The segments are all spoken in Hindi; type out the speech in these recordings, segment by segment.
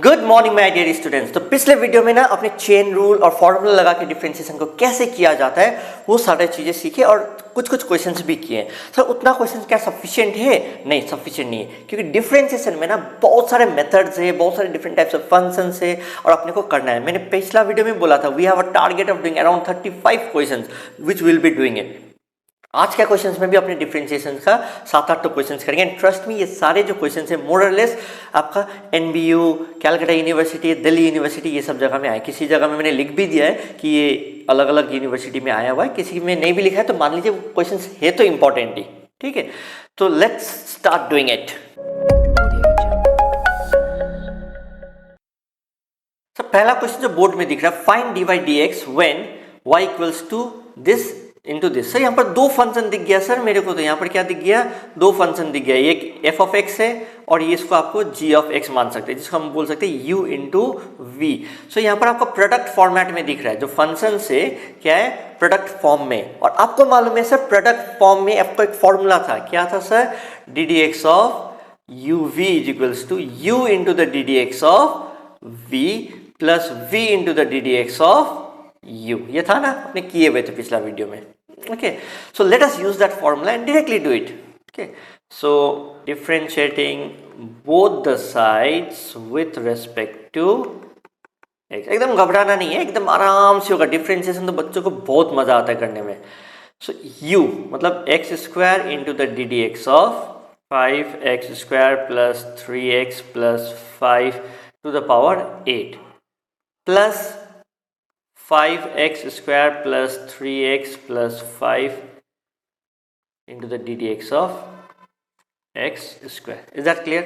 Good morning my dear students. तो पिछले वीडियो में ना अपने चेन रूल और फॉर्मूला लगा के डिफरेंशिएशन को कैसे किया जाता है वो सारी चीजें सीखे और कुछ क्वेश्चंस भी किए। सर उतना क्वेश्चन क्या सफिशिएंट है? नहीं, सफिशिएंट नहीं है, क्योंकि डिफरेंशिएशन में ना बहुत सारे मेथड्स है, बहुत सारे डिफरेंट टाइप्स ऑफ फंक्शंस है और अपने को करना है। मैंने पिछला वीडियो में बोला था we have a target of doing around 35 questions which will be doing it. आज के क्वेश्चंस में भी अपने डिफरेंशिएशन का 7-8 तो क्वेश्चंस करेंगे एंड ट्रस्ट मी ये सारे जो क्वेश्चंस है मोर और लेस आपका एनबीयू, कैलकाटा यूनिवर्सिटी, दिल्ली यूनिवर्सिटी ये सब जगह में आए। किसी जगह में मैंने लिख भी दिया है कि ये अलग अलग यूनिवर्सिटी में आया हुआ है, किसी में नहीं भी लिखा है तो मान लीजिए क्वेश्चंस है तो इंपॉर्टेंट ही। ठीक है, तो लेट्स स्टार्ट डूइंग इट। पहला क्वेश्चन जो बोर्ड में दिख रहा है, find D by D X when y equals to this into this. Sir यहाँ पर दो फंक्शन दिख गया सर मेरे को, तो यहाँ पर क्या दिख गया? दो फंक्शन दिख गया, एक एफ ऑफ एक्स है और ये इसको आपको जी ऑफ एक्स मान सकते हैं, जिसको हम बोल सकते हैं u इंटू वी। सो यहाँ पर आपको प्रोडक्ट फॉर्मेट में दिख रहा है, जो फंक्शन से क्या है प्रोडक्ट फॉर्म में। और आपको मालूम है सर प्रोडक्ट फॉर्म में आपको एक फॉर्मूला था, क्या था sir? D D x of U V is equals to U into the D D x of V plus v into the D D x of u। ये था ना, अपने किए हुए थे पिछला वीडियो में। Okay, so let us use that formula and directly do it. Okay, so differentiating both the sides with respect to x। एकदम घबराना नहीं है, एकदम आराम से होगा। डिफरेंशिएशन तो बच्चों को बहुत मजा आता है करने में। सो u मतलब X square into the D D x of 5x square plus 3x plus 5 to the power 8 plus 5x square plus 3x plus 5 into the ddx of x square। Is that clear?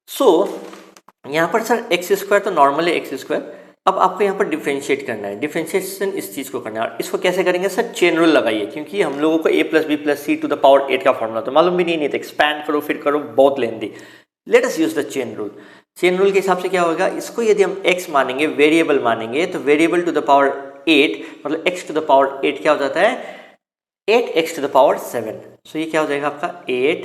So यहाँ पर सर x स्क्वायर तो नॉर्मल है x स्क्वायर। अब आपको यहाँ पर डिफरेंशिएट करना है, डिफरेंशिएशन इस चीज़ को करना है। और इसको कैसे करेंगे सर? चेन रूल लगाइए, क्योंकि हम लोगों को a plus B plus C to the power 8 का फॉर्मूला तो मालूम भी नहीं था। एक्सपैंड करो फिर करो, बहुत लेंदी। Let us use the chain rule. Chain rule के हिसाब से क्या होगा, इसको यदि हम x मानेंगे, वेरिएबल मानेंगे, तो वेरिएबल टू द पावर 8 मतलब x टू द पावर 8 क्या हो जाता है? 8x to the power 7। सो ये क्या हो जाएगा आपका 8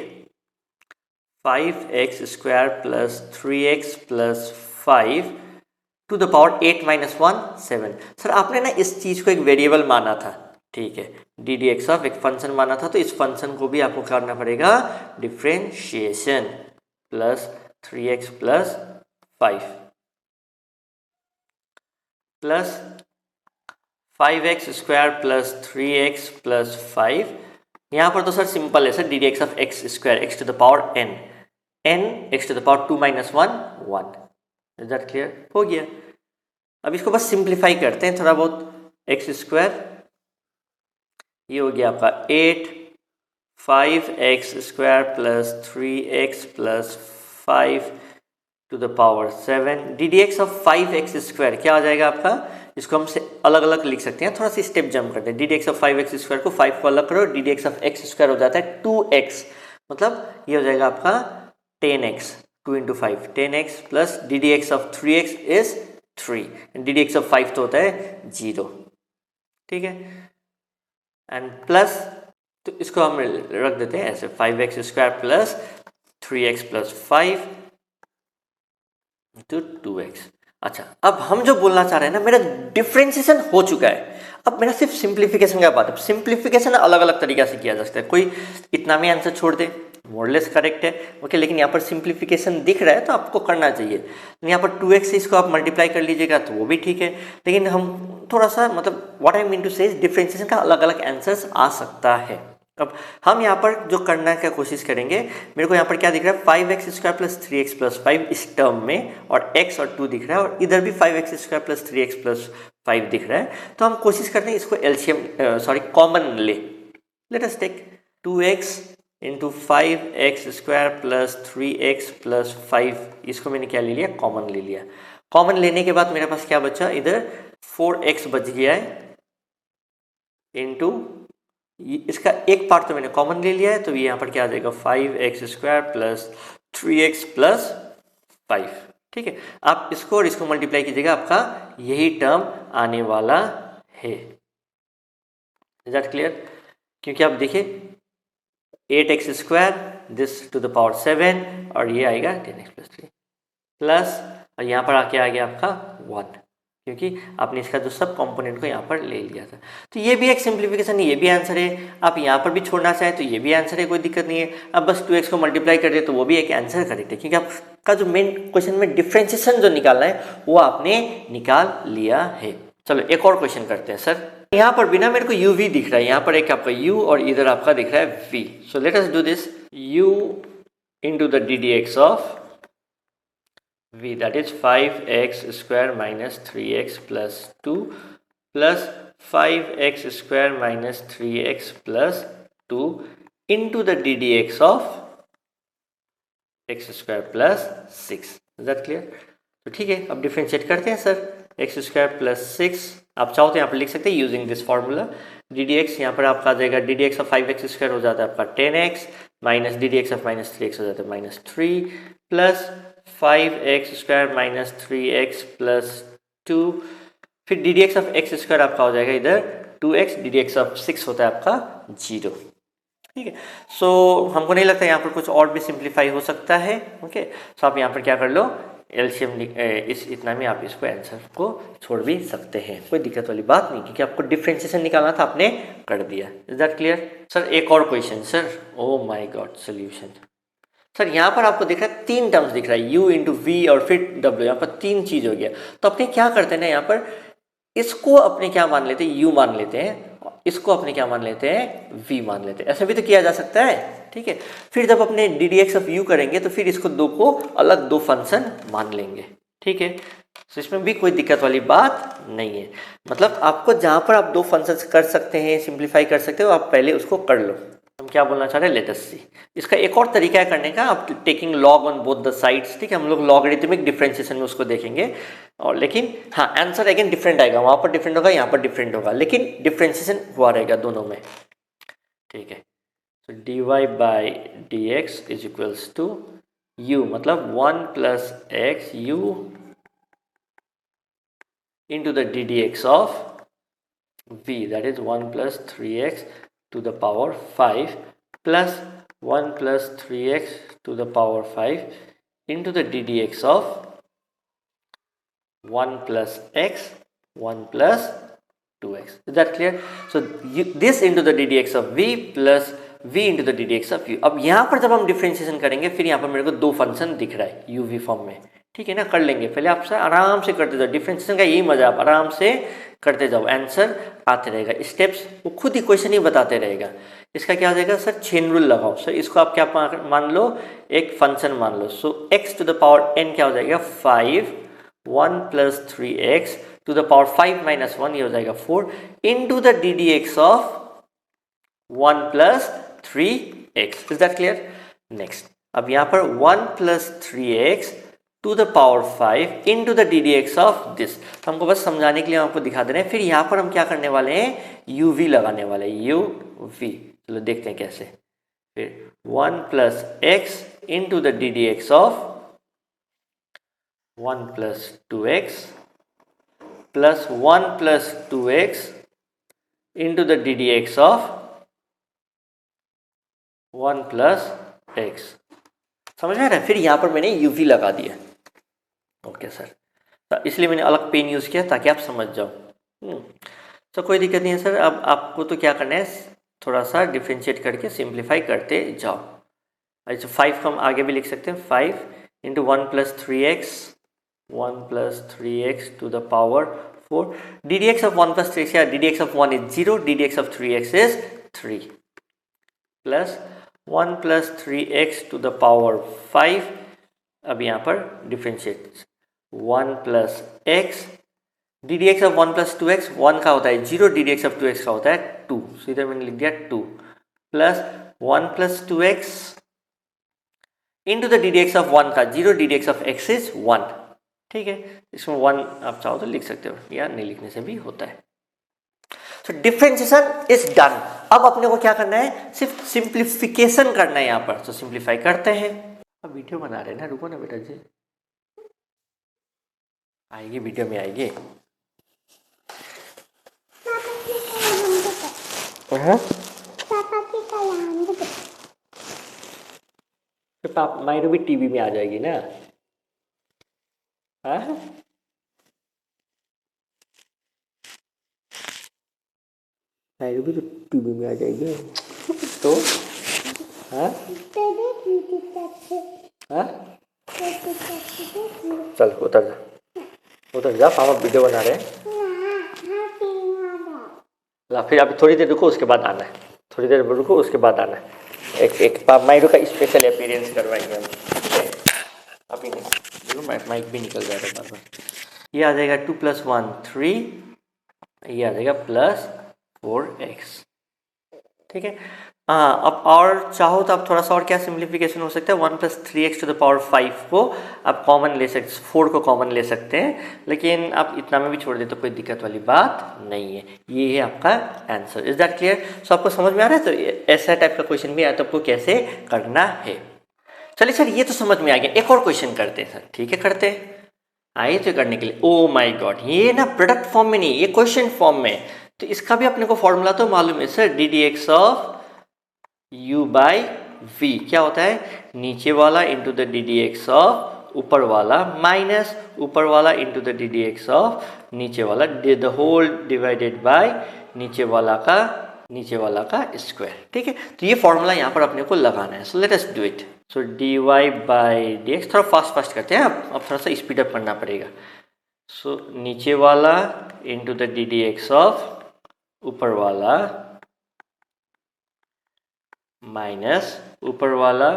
5x square plus 3x plus 5 to the power 8 minus 1 7। Sir आपने ना इस चीज को एक वेरिएबल माना था, ठीक है, डी डी एक्स ऑफ एक फंक्शन माना था, तो इस फंक्शन को भी आपको करना पड़ेगा differentiation plus 3x plus 5 plus 5x square plus 3x plus 5। यहाँ पर तो सर सिंपल है sir, D D x of x square x to the power n, n x to the power 2 minus 1 1। Is that clear? हो गया। अब इसको बस सिंप्लीफाई करते हैं थोड़ा बहुत। एक्स स्क्वायर ये हो गया आपका 8 5x square plus 3x plus 5 to the power 7। D D x of 5x square क्या आ जाएगा आपका? इसको हम से अलग अलग लिख सकते हैं, थोड़ा सी स्टेप जंप करते हैं। D D x of 5x square को 5 को अलग करो, D D x of x square हो जाता है 2x, मतलब ये हो जाएगा आपका 10x, 2 into 5 10x plus D D x of 3x is 3, D D x of 5 तो होता है 0। ठीक है, एंड प्लस तो इसको हम रख देते हैं ऐसे 5x square plus 3x plus 5 to 2x। अच्छा, अब हम जो बोलना चाह रहे हैं ना, मेरा डिफरेंशिएशन हो चुका है, अब मेरा सिर्फ सिंप्लीफिकेशन का बात है। सिंप्लीफिकेशन अलग अलग तरीका से किया जा सकता है, कोई इतना में आंसर छोड़ दे, मोरलेस करेक्ट है, ओके, लेकिन यहाँ पर सिंप्लीफिकेशन दिख रहा है तो आपको करना चाहिए। यहाँ पर 2x से इसको आप मल्टीप्लाई कर लीजिएगा तो वो भी ठीक है, लेकिन हम थोड़ा सा मतलब व्हाट आई मीन टू से डिफरेंशिएशन का अलग अलग आंसर्स आ सकता है। अब हम यहाँ पर जो करना का कोशिश करेंगे, मेरे को यहाँ पर क्या दिख रहा है 5x square plus 3x plus 5 इस टर्म में, और x और 2 दिख रहा है, और इधर भी 5x square plus 3x plus 5 दिख रहा है। तो हम कोशिश करते हैं इसको एलसीएम कॉमन ले। Let us take 2x into 5x square plus 3x plus 5, इसको मैंने क्या ले लिया? कॉमन ले लिया। कॉमन लेने के बाद मेरे पास क्या बचा? इधर 4x बच गया है इंटू इसका एक पार्ट तो मैंने कॉमन ले लिया है, तो यहाँ पर क्या आ जाएगा 5x square plus 3x plus 5। ठीक है, आप इसको और इसको मल्टीप्लाई कीजिएगा, आपका यही टर्म आने वाला है। Is that clear? क्योंकि आप देखिए 8x square this to the power 7 और ये आएगा 10x प्लस 3 प्लस और यहाँ पर आके आ गया आपका 1, क्योंकि आपने इसका जो सब कंपोनेंट को यहाँ पर ले लिया था। तो ये भी एक सिंप्लीफिकेशन है, ये भी आंसर है। आप यहाँ पर भी छोड़ना चाहें तो ये भी आंसर है, कोई दिक्कत नहीं है। अब बस 2x को मल्टीप्लाई कर दे तो वो भी एक आंसर करेक्ट है, क्योंकि आपका जो मेन क्वेश्चन में डिफ्रेंशिएशन जो निकालना है वो आपने निकाल लिया है। चलो एक और क्वेश्चन करते हैं सर। यहाँ पर भी ना मेरे को u v दिख रहा है, यहाँ पर एक आपका u और इधर आपका दिख रहा है v। So let us do this, u into the ddx of v, that is 5x square minus 3x plus 2 plus 5x square minus 3x plus 2 into the ddx of x square plus 6। Is that clear? तो ठीक है, अब डिफ्रेंशिएट करते हैं सर। x square plus 6 आप चाहो तो यहाँ पर लिख सकते हैं यूजिंग दिस फॉर्मूला। ddx यहाँ पर आपका आ जाएगा ddx ऑफ 5x स्क्वायर हो जाता है आपका 10x minus ddx of minus 3x हो जाता है minus 3 plus 5x square minus 3x plus 2, फिर ddx ऑफ x स्क्वायर आपका हो जाएगा इधर 2x, ddx ऑफ 6 होता है आपका 0। ठीक है, सो हमको नहीं लगता यहाँ पर कुछ और भी सिंप्लीफाई हो सकता है। ओके, सो आप यहाँ पर क्या कर लो, एलसीएम इस इतना में आप इसको आंसर को छोड़ भी सकते हैं, कोई दिक्कत वाली बात नहीं, क्योंकि आपको डिफरेंशिएशन निकालना था, आपने कर दिया। Is that clear sir? एक और question sir. O my God, solution sir. यहाँ पर आपको दिख रहा है 3 टर्म्स दिख रहा है, u इंटू वी और फिर w, यहाँ पर 3 चीज हो गया। तो अपने क्या करते हैं ना, यहाँ पर इसको अपने क्या मान लेते हैं, u मान लेते हैं, इसको अपने क्या मान लेते हैं, v मान लेते हैं। ऐसा भी तो किया जा सकता है। ठीक है, फिर जब अपने ddx ऑफ u करेंगे तो फिर इसको दो को अलग दो फंक्शन मान लेंगे। ठीक है, तो इसमें भी कोई दिक्कत वाली बात नहीं है। मतलब आपको जहां पर आप दो फंक्शंस कर सकते हैं, सिंप्लीफाई कर सकते हो, आप पहले उसको कर लो। हम क्या बोलना चाह रहे हैं, लेट अस सी। इसका एक और तरीका है करने का, आप taking log on both the sides. ठीक है, हम लोग लॉगरिथमिक डिफरेंशिएशन में उसको देखेंगे, और लेकिन हाँ आंसर अगेन डिफरेंट आएगा, वहां पर डिफरेंट होगा, यहाँ पर डिफरेंट होगा, लेकिन डिफरेंशिएशन हुआ रहेगा दोनों में। ठीक है, तो dy by dx is equals to u, मतलब 1 plus x u into the ddx of v, that is 1 plus 3x to the power 5 plus 1 plus 3x to the power 5 into the ddx of 1 plus x 1 plus 2x. Is that clear? So this into the ddx of v plus v into the ddx of u. अब यहाँ पर जब हम डिफरेंशिएशन करेंगे, फिर यहाँ पर मेरे को दो फंक्शन दिख रहा है uv फॉर्म में। ठीक है ना, कर लेंगे, पहले आपसे आराम से करते जाओ। डिफरेंशिएशन का यही मजा, आप आराम से करते जाओ, आंसर आते रहेगा, स्टेप्स वो खुद ही क्वेश्चन ही बताते रहेगा। इसका क्या हो जाएगा सर, चेन रूल लगाओ सर। इसको आप क्या मान लो, एक फंक्शन मान लो। So x to the power n क्या हो जाएगा, 5, 1 plus 3x to the power 5 minus 1, ये हो जाएगा 4 into the ddx of 1 plus 3x। Is that clear? Next, अब यहाँ पर 1 plus 3x to the power 5 into the ddx of this. तो हमको बस समझाने के लिए आपको दिखा दे रहे हैं। फिर यहाँ पर हम क्या करने वाले हैं, uv लगाने वाले हैं, uv। चलो देखते हैं कैसे। फिर 1 plus x into the ddx of 1 plus 2x plus 1 plus 2x into the ddx of 1 plus x। समझ में आ रहा है? फिर यहाँ पर मैंने uv लगा दिया। ओके सर, तो इसलिए मैंने अलग पेन यूज़ किया ताकि आप समझ जाओ। तो कोई दिक्कत नहीं है सर। अब आपको तो क्या करना है, थोड़ा सा डिफ्रेंशिएट करके सिंप्लीफाई करते जाओ। अच्छा, 5 को हम आगे भी लिख सकते हैं, 5 into 1 plus 3x 1 plus 3x to the power 4। ddx of 1 plus 3x या ddx of 1 is 0, ddx of 3x is 3 plus 1 plus 3x to the power 5। अब यहाँ पर differentiate 1 plus x, ddx of 1 plus 2x, 1 का होता है 0, ddx ऑफ 2x का होता है 2, so इधर मैंने लिख दिया 2 plus 1 plus 2x into the ddx of 1 का 0, ddx ऑफ x इज 1। ठीक है, इसमें 1 आप चाहो तो लिख सकते हो, या नहीं लिखने से भी होता है। तो डिफरेंशिएशन इज डन। अब अपने को क्या करना है, सिर्फ सिंप्लीफिकेशन करना है यहाँ पर। तो सिंप्लीफाई करते हैं। अब वीडियो बना रहे हैं ना, रुको ना बेटा जी, आएगी वीडियो में आएगी। पापा मायरो भी टीवी में आ जाएगी ना। हाँ भी तो टीवी में आ जाएगी तो हाँ हाँ चल उधर जा पापा वीडियो बना रहे हैं। ला फिर अभी थोड़ी देर रुको उसके बाद आना है, थोड़ी देर रुको उसके बाद आना है। एक माइरो का स्पेशल अपीयरेंस करवाएंगे हम, ठीक है? अभी नहीं देखो माइक भी निकल जाएगा बार बार। ये आ जाएगा 2 + 1 3, ये आ जाएगा +4x, ठीक है? हाँ अब और चाहो तो आप थोड़ा सा और क्या सिंप्लीफिकेशन हो सकता है, 1 + 3x⁵ को आप कॉमन ले सकते, 4 को कॉमन ले सकते हैं, लेकिन आप इतना में भी छोड़ दे तो कोई दिक्कत वाली बात नहीं है। ये है आपका answer. Is that clear? So आपको समझ में आ रहा है? तो ऐसा टाइप का क्वेश्चन भी आया तो आपको कैसे करना है। चलिए सर ये तो समझ में आ गया, एक और क्वेश्चन करते हैं सर। ठीक है करते हैं, आइए तो करने के लिए। ओ माय गॉड, ये ना प्रोडक्ट फॉर्म में नहीं, ये क्वेश्चन फॉर्म में। तो इसका भी अपने को फॉर्मूला तो मालूम है sir, ddx of u by v क्या होता है, नीचे वाला इंटू द ddx ऑफ ऊपर वाला माइनस ऊपर वाला इंटू द ddx ऑफ नीचे वाला, द होल डिवाइडेड बाय नीचे वाला का स्क्वायर। ठीक है, तो ये फॉर्मूला यहाँ पर अपने को लगाना है। सो let us do it. So dy by dx, थोड़ा फास्ट करते हैं, अब थोड़ा सा स्पीड अप करना पड़ेगा। सो नीचे वाला इंटू द ddx ऑफ ऊपर वाला माइनस ऊपर वाला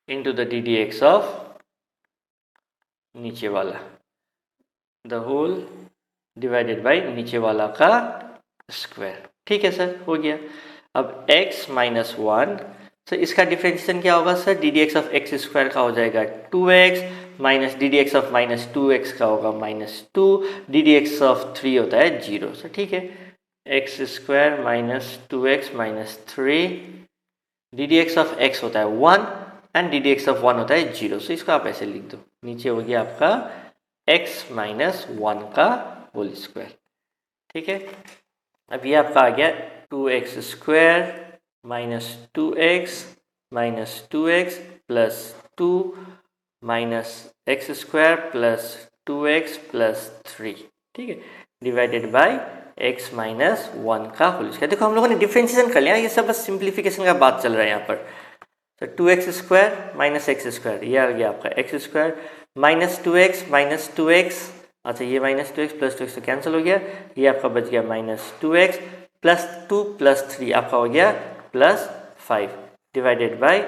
इंटू द ddx ऑफ नीचे वाला, द होल डिवाइडेड बाय नीचे वाला का स्क्वायर। ठीक है सर, हो गया। अब x माइनस 1, सर इसका डिफ्रेंशिएशन क्या होगा sir, ddx of x square का हो जाएगा 2x minus ddx of minus 2x का होगा -2, ddx ऑफ 3 होता है 0। सर ठीक है, x square minus 2x minus 3, ddx of x होता है 1 एंड ddx ऑफ 1 होता है 0। सो इसको आप ऐसे लिख दो, नीचे हो गया आपका x माइनस 1 का होल स्क्वायर। ठीक है, अब ये आपका आ गया 2x square minus 2x minus 2x plus 2 minus x square plus 2x plus 3, ठीक है, डिवाइडेड बाय x माइनस 1 का होल स्क्वायर। देखो हम लोगों ने डिफ्रेंशिएशन कर लिया, ये सब बस सिंप्लीफिकेशन का बात चल रहा है यहाँ पर। तो 2x square minus x square, ये आ गया आपका x square minus 2x minus 2x, अच्छा ये माइनस 2x प्लस 2x तो कैंसिल हो गया, ये आपका बच गया माइनस 2x प्लस 2 प्लस 3 आपका हो गया plus 5 divided by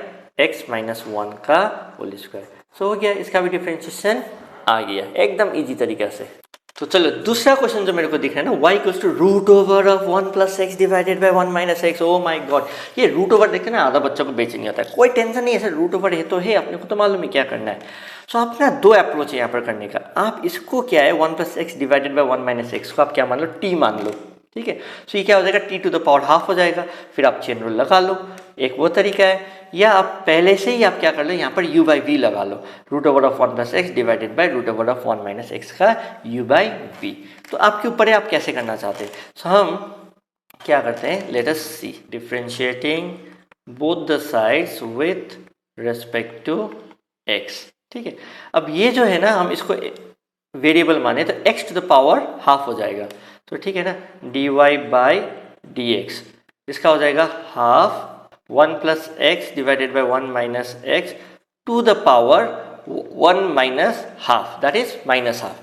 x minus 1 का होल स्क्वायर। सो हो गया, इसका भी डिफ्रेंशिएशन आ गया एकदम इजी तरीका से। तो चलो दूसरा क्वेश्चन जो मेरे को दिख रहा है ना, y equals to root over of 1 plus x divided by 1 minus x. Oh my god, ये रूट ओवर देखते ना आधा बच्चों को बेच नहीं आता है, कोई टेंशन नहीं है सर, रूट ओवर है तो है, अपने को तो मालूम है क्या करना है। सो आप ना दो अप्रोच है यहाँ पर करने का। आप इसको क्या है 1 plus x divided by 1 minus x को आप क्या मान लो, t मान लो। ठीक है, सो ये क्या हो जाएगा, t to the power half हो जाएगा, फिर आप चेन रूल लगा लो, एक वो तरीका है। या आप पहले से ही आप क्या कर लो, यहाँ पर u बाई वी लगा लो, root over of 1 plus x divided by root over of 1 minus x का u बाई वी। तो आपके ऊपर है आप कैसे करना चाहते हैं। सो हम क्या करते हैं, let us see, differentiating both the sides with respect to x। ठीक है, अब ये जो है ना हम इसको वेरिएबल माने तो x to the power half हो जाएगा। तो ठीक है ना, dy बाई dx इसका हो जाएगा half 1 plus x divided by 1 minus x to the power 1 minus half, that is minus half.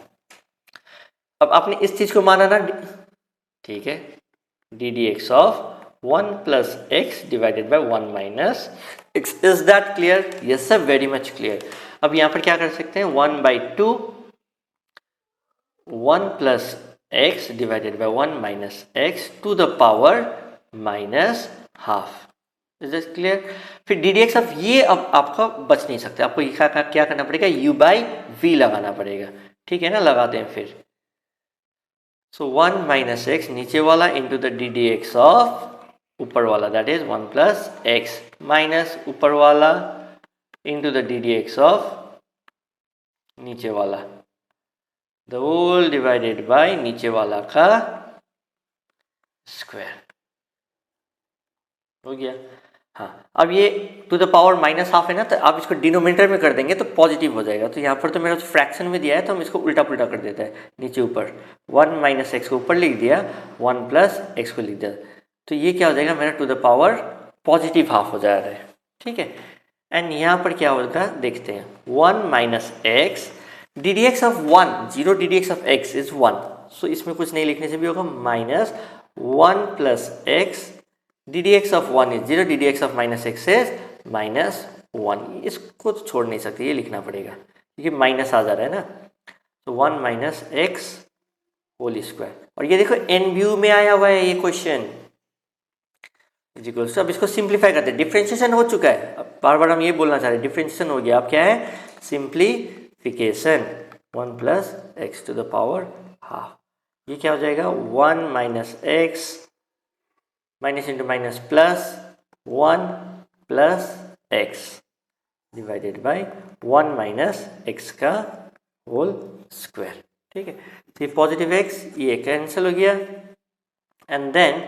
अब आपने इस चीज को माना ना, ठीक है, D D x of 1 plus x divided by 1 minus x. Is that clear? Yes sir, very much clear. अब यहाँ पर क्या कर सकते हैं, 1/2 1 plus x divided by 1 minus x to the power minus half. Is this clear? फिर डी डी एक्स ऑफ ये अब आपका बच नहीं सकते, आपको क्या करना पड़ेगा, u बाई वी लगाना पड़ेगा। ठीक है ना, लगाते हैं फिर। सो 1 माइनस एक्स नीचे वाला into the D D x of ऊपर वाला, that is 1 plus x minus ऊपर वाला into the D D x of नीचे वाला, द होल डिवाइडेड बाय नीचे वाला का स्क्वायर। हो गया। हाँ, अब ये to the power minus half है ना, तो आप इसको डिनोमिनेटर में कर देंगे तो पॉजिटिव हो जाएगा। तो यहाँ पर तो मेरा फ्रैक्शन में दिया है तो हम इसको उल्टा पुल्टा कर देते हैं, नीचे ऊपर 1 माइनस एक्स को ऊपर लिख दिया, 1 प्लस एक्स को लिख दिया, तो ये क्या हो जाएगा मेरा to the power positive half हो जा रहा है। ठीक है, एंड यहाँ पर क्या होगा देखते हैं, 1 minus x D D x of 1, 0 D D x of x is 1, सो इसमें कुछ नहीं लिखने से भी होगा, minus 1 plus x D D x of 1 is 0, D D x of minus x is minus 1। इसको तो छोड़ नहीं सकते, ये लिखना पड़ेगा क्योंकि माइनस आ जा रहा है ना, तो 1 माइनस एक्स होल स्क्वायर। और ये देखो एन व्यू में आया हुआ है ये क्वेश्चन, इक्वल्स। अब इसको सिंप्लीफाई करते हैं, डिफ्रेंशिएशन हो चुका है, अब बार बार हम ये बोलना चाह रहे हैं डिफ्रेंशिएशन हो गया, अब क्या है simplification, 1 plus x to the power half, ये क्या हो जाएगा 1 minus x minus into minus plus 1 plus x divided by 1 minus x का होल स्क्वायर। ठीक है, तो ये पॉजिटिव एक्स ये कैंसिल हो गया, and then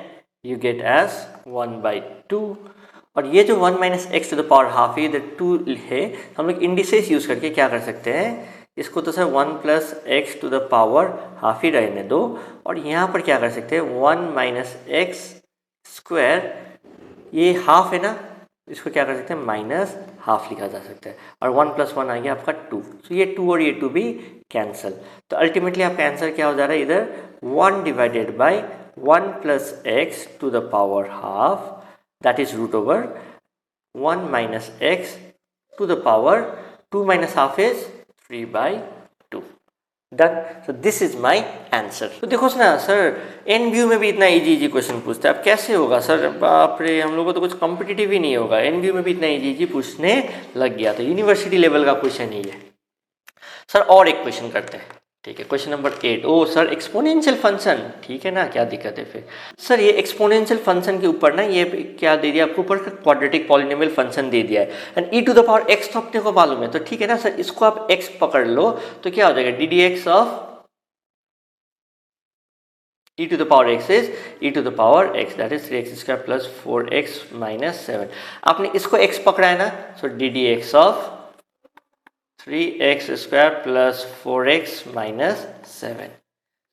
you get as 1/2। और ये जो 1 minus x to the power half है, इधर 2 है, हम लोग इंडिसेस यूज करके क्या कर सकते हैं, इसको तो sir 1 plus x to the power half ही रहने दो, और यहाँ पर क्या कर सकते हैं 1 माइनस एक्स स्क्वायर, ये हाफ है ना, इसको क्या कर सकते हैं माइनस हाफ लिखा जा सकता है, और 1 प्लस 1 आ गया आपका 2, तो ये 2 और ये 2 भी कैंसिल, तो अल्टीमेटली आपका आंसर क्या हो जा रहा है इधर 1 divided by 1 plus x to the power half, that is root over 1 minus x to the power 2 minus half is 3/2। Done, so this is my answer. तो देखो ना सर, एन व्यू में भी इतना इजी क्वेश्चन पूछते हैं, अब कैसे होगा सर, बाप रे, हम लोगों को तो कुछ कॉम्पिटिटिव ही नहीं होगा, एन व्यू में भी इतना इजी पूछने लग गया, तो यूनिवर्सिटी लेवल का क्वेश्चन ही है। सर और एक क्वेश्चन करते हैं, ठीक है, क्वेश्चन नंबर 8। ओ सर एक्सपोनेंशियल फंक्शन, ठीक है ना, क्या दिक्कत है फिर सर, ये एक्सपोनेंशियल फंक्शन के ऊपर ना ये क्या दे दिया आपको, ऊपर क्वाड्रेटिक पॉलिनोमियल फंक्शन दे दिया है, and e to the power x तो अपने को मालूम है, तो ठीक है ना सर, इसको आप एक्स पकड़ लो, तो क्या हो जाएगा D D x of e to the power x is e to the power x, that is 3x square plus 4x minus 7। आपने इसको x पकड़ा है ना, so ddx of 3x square plus 4x minus 7,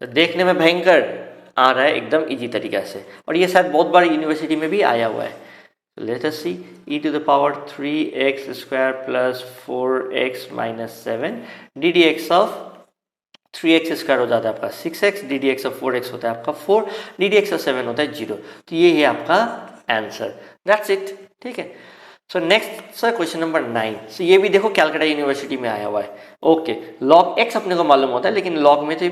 तो देखने में भयंकर आ रहा है एकदम इजी तरीका से, और ये शायद बहुत बार यूनिवर्सिटी में भी आया हुआ है। Let us see e to the power 3x square plus 4x minus 7 ddx of 3x square हो जाता है आपका 6x, D D x of 4x होता है आपका 4, डी डी एक्स ऑफ 7 होता है 0, तो ये है आपका आंसर, दैट्स इट। ठीक है, so next sir question number 9। सो ये भी देखो कैलकाटा यूनिवर्सिटी में आया हुआ है। ओके, लॉग x अपने को मालूम होता है, लेकिन लॉग में तो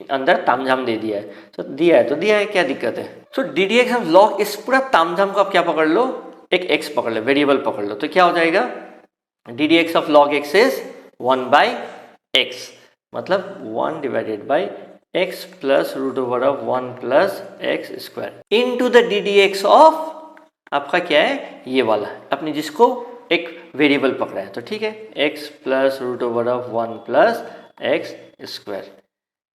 अंदर तामझाम दे दिया है, तो दिया है, क्या दिक्कत है। So d D x of log, इस पूरा तामझाम को आप क्या पकड़ लो, एक x पकड़ लो, वेरिएबल पकड़ लो, तो क्या हो जाएगा D D x of log x is 1/x, मतलब 1 divided by x plus root over of 1 plus x square into the D D x of आपका क्या है ये वाला, अपने जिसको एक वेरिएबल पकड़ा है, तो ठीक है x plus root over of 1 plus x square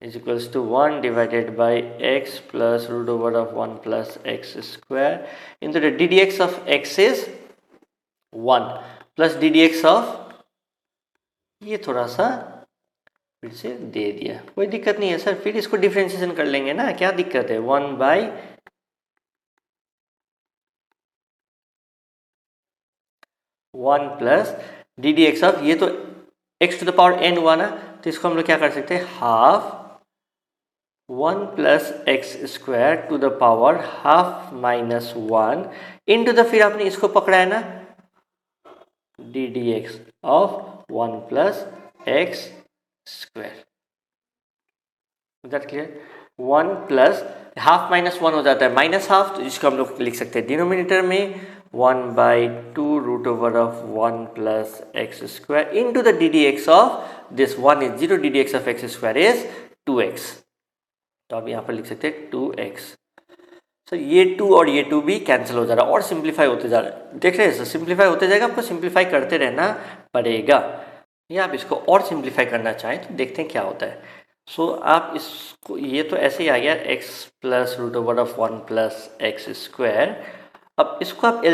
is equals to 1 divided by x plus root over of 1 plus x square into the D D x of x is 1 plus D D x of, ये थोड़ा सा फिर से दे दिया, कोई दिक्कत नहीं है सर, फिर इसको डिफरेंशिएशन कर लेंगे ना, क्या दिक्कत है, 1/1 plus D D x of, ये तो x to the power n हुआ ना, तो इसको हम लोग क्या कर सकते हैं half 1 plus x square to the power half minus 1 into the, फिर आपने इसको पकड़ा है ना D D x of 1 plus x square, that clear, 1 plus half minus 1 हो जाता है माइनस हाफ, तो इसको हम लोग लिख सकते हैं डिनोमिनेटर में 1/2 root over of 1 plus x square into the D D x of this 1 is 0, D D x of x square is 2x, तो आप यहाँ पर लिख सकते हैं 2x। सर ये 2 और ये 2 भी कैंसिल हो जा रहा है और सिंप्लीफाई होते जा रहा है, देख रहे हैं सर, सिंप्लीफाई होते जाएगा, आपको सिंप्लीफाई करते रहना पड़ेगा, या आप इसको और सिंप्लीफाई करना चाहें तो देखते हैं क्या होता है। सो आप इसको, ये तो ऐसे ही आ गया x plus root over of 1 plus x square, अब इसको आप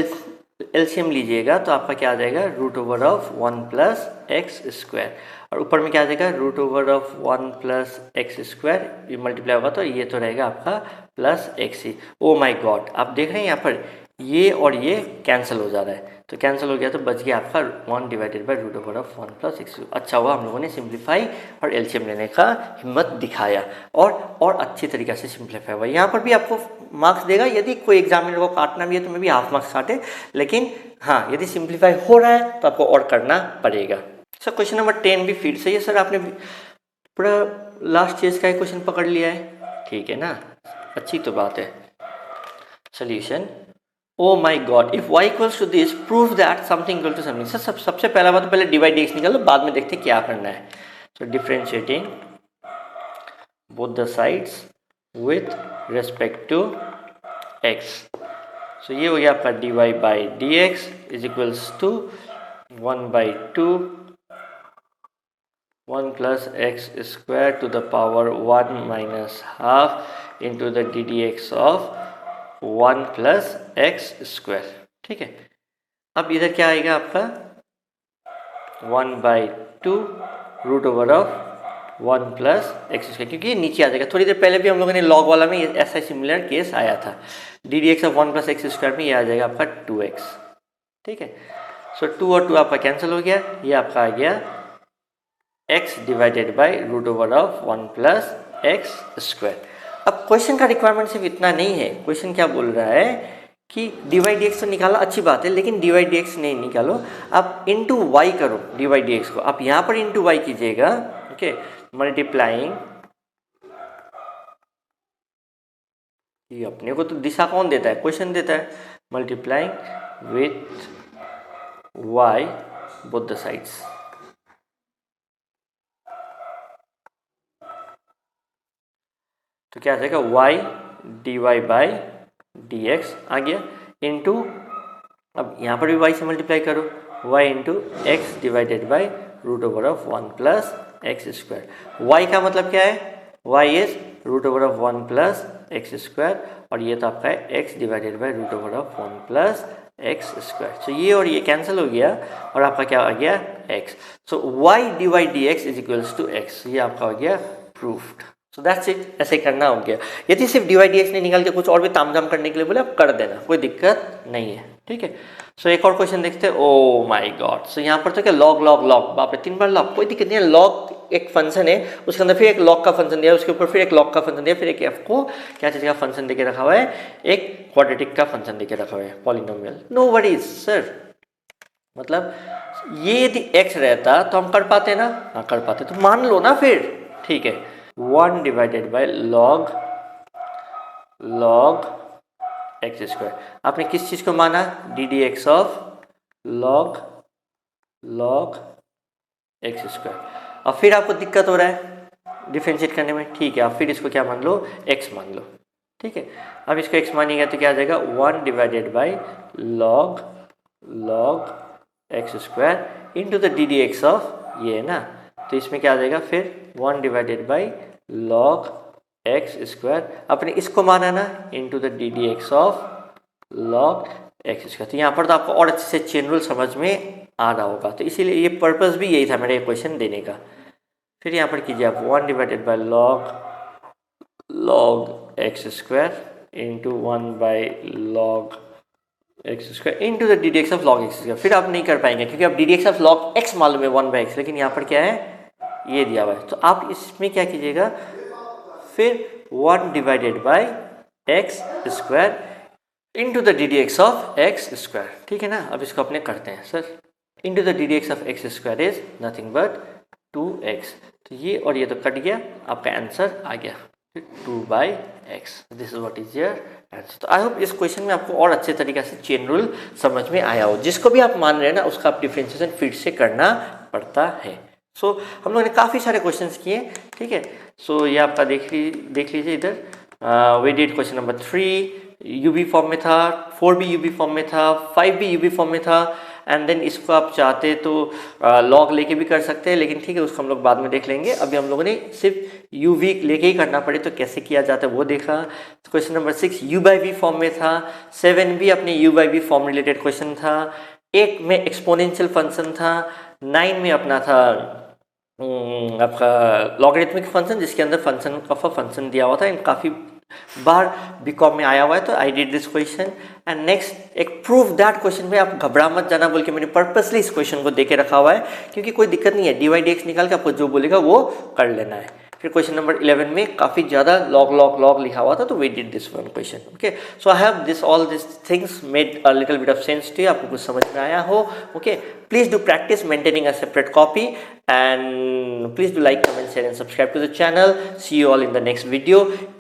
एलसीएम लीजिएगा तो आपका क्या आ जाएगा, root over of 1 plus x square, और ऊपर में क्या आ जाएगा, root over of 1 plus x square, ये मल्टीप्लाई होगा तो ये तो रहेगा आपका प्लस एक्स ही। ओ माय गॉड, आप देख रहे हैं यहाँ पर ये और ये कैंसिल हो जा रहा है, तो कैंसिल हो गया तो बच गया आपका 1 divided by root over of 1 plus x. अच्छा हुआ हम लोगों ने सिंप्लीफाई और एलसीएम लेने का हिम्मत दिखाया और अच्छी तरीके से सिंप्लीफाई हुआ। यहाँ पर भी आपको मार्क्स देगा, यदि कोई एग्जामिनर को काटना भी है तो मैं भी हाफ मार्क्स काटे, लेकिन हाँ यदि सिंप्लीफाई हो रहा है तो आपको और करना पड़ेगा। सर क्वेश्चन नंबर 10 भी फिर से, ये सर आपने पूरा लास्ट चेज का क्वेश्चन पकड़ लिया है, ठीक है ना, अच्छी तो बात है। Solution, oh my god, if y equals to this prove that something equal to something. Sir सबसे पहला बात तो पहले डिवाइड dx निकालो, बाद में देखते हैं क्या करना है। So differentiating both the sides with respect to x। So ये हो गया आपका dy by dx is equals to 1/2 1 plus x square to the power 1 minus half into the D D x of 1 plus x square, ठीक है। अब इधर क्या आएगा आपका 1/2 root over of 1 plus x square, क्योंकि ये नीचे आ जाएगा। थोड़ी देर पहले भी हम लोगों ने लॉग वाला में ऐसा सिमिलर केस आया था, D D x of 1 plus x square में ये आ जाएगा आपका 2x, ठीक है। सो 2 और 2 आपका कैंसिल हो गया, ये आपका आ गया x divided by root over of 1 plus x square. अब क्वेश्चन का रिक्वायरमेंट सिर्फ इतना नहीं है, क्वेश्चन क्या बोल रहा है कि डिवाइड dx तो निकाला, अच्छी बात है, लेकिन डिवाइड dx नहीं निकालो, आप इंटू वाई करो डिवाइड dx को। आप यहाँ पर इंटू वाई कीजिएगा, ओके, मल्टीप्लाइंग, ये अपने को तो दिशा कौन देता है, क्वेश्चन देता है, multiplying with y both the sides. तो क्या आ जाएगा y dy by D x आ गया, इंटू, अब यहाँ पर भी y से मल्टीप्लाई करो, y into x divided by root over of 1 plus x square. y का मतलब क्या है, y is root over of 1 plus x square, और ये तो आपका है x divided by root over of 1 plus x square. So ये और ये कैंसिल हो गया और आपका क्या आ गया x। So y divide D x is equals to x, ये आपका हो गया प्रूफ्ड। सो दैट्स इट, ऐसे करना हो गया। यदि सिर्फ डिवाइड dx नहीं निकाल के कुछ और भी तामझाम करने के लिए बोले, आप कर देना, कोई दिक्कत नहीं है, ठीक है। सो एक और क्वेश्चन देखते हैं। ओ माय गॉड, सो यहाँ पर तो क्या लॉग लॉग लॉग, बाप रे 3 बार लॉग, कोई दिक्कत नहीं है। लॉग एक फंक्शन है, उसके अंदर फिर एक लॉग का फंक्शन दिया, उसके ऊपर फिर एक लॉग का फंक्शन दिया, फिर एक एफ को क्या चीज़ का फंक्शन देके रखा हुआ है, एक क्वाड्रेटिक का फंक्शन देके रखा हुआ है, पॉलिनोमियल। नो वरीज सर, मतलब ये यदि एक्स रहता तो हम कर पाते ना, हाँ कर पाते, तो मान लो ना फिर, ठीक है। 1 divided by log x square, आपने किस चीज़ को माना, D D x of log x square. और फिर आपको दिक्कत हो रहा है डिफरेंशिएट करने में, ठीक है, आप फिर इसको क्या मान लो, x मान लो, ठीक है। अब इसको x मानिएगा तो क्या आ जाएगा 1 divided by log x square into the D D x of ये है ना, तो इसमें क्या आ जाएगा फिर 1 divided by log x square, अपने इसको माना ना, into the D D x of log x square. तो यहाँ पर तो आपको और अच्छे से चेन रूल समझ में आ रहा होगा, तो इसीलिए ये पर्पस भी यही था मेरे क्वेश्चन देने का। फिर यहाँ पर कीजिए आप 1 divided by log x square into 1 by log x square into the D D x of log x square. फिर आप नहीं कर पाएंगे क्योंकि आप D D x of log x मालूम है 1 बाई एक्स, लेकिन यहाँ पर क्या है ये दिया हुआ है, तो आप इसमें क्या कीजिएगा, फिर 1 divided by x square into the D D x of x square, ठीक है ना। अब इसको अपने करते हैं sir, into the D D x of x square is nothing but 2x, तो ये और ये तो कट गया, आपका आंसर आ गया 2/x। This is what is your answer. तो आई होप इस क्वेश्चन में आपको और अच्छे तरीके से चेन रूल समझ में आया हो। जिसको भी आप मान रहे हैं ना, उसका आप डिफरेंशिएशन फिर से करना पड़ता है। सो हम लोगों ने काफ़ी सारे क्वेश्चंस किए, ठीक है। सो ये आपका देख लीजिए इधर, we did question number 3 UV form में था, 4 भी यूबी फॉर्म में था, 5 भी यूबी फॉर्म में था, एंड देन इसको आप चाहते तो लॉग लेके भी कर सकते हैं, लेकिन ठीक है उसको हम लोग बाद में देख लेंगे। अभी हम लोगों ने सिर्फ यू वी लेके ही करना पड़े तो कैसे किया जाता है वो देखा। Question number 6 U by V form में था, 7 भी अपने U by V form related question था, 8 में एक्सपोनेंशियल फंक्शन था, 9 में अपना था आपका लॉगरिथमिक फंक्शन जिसके अंदर फंक्शन ऑफ अ फंक्शन दिया हुआ था। इन काफ़ी बार बीकॉम में आया हुआ है तो I did this question. And next एक प्रूफ दैट क्वेश्चन में आप घबरा मत जाना बोल के मैंने पर्पसली इस क्वेश्चन को देके रखा हुआ है, क्योंकि कोई दिक्कत नहीं है, डी वाई डी एक्स निकाल के आपको जो बोलेगा वो कर लेना है। फिर क्वेश्चन नंबर 11 में काफ़ी ज़्यादा लॉग लिखा हुआ था तो we did this one question. Okay, so I have this all this things made a little bit of sense to you, आपको कुछ समझ में आया हो। Okay, please do practice maintaining a separate copy and please do like, comment, share and subscribe to the channel. See you all in the next video.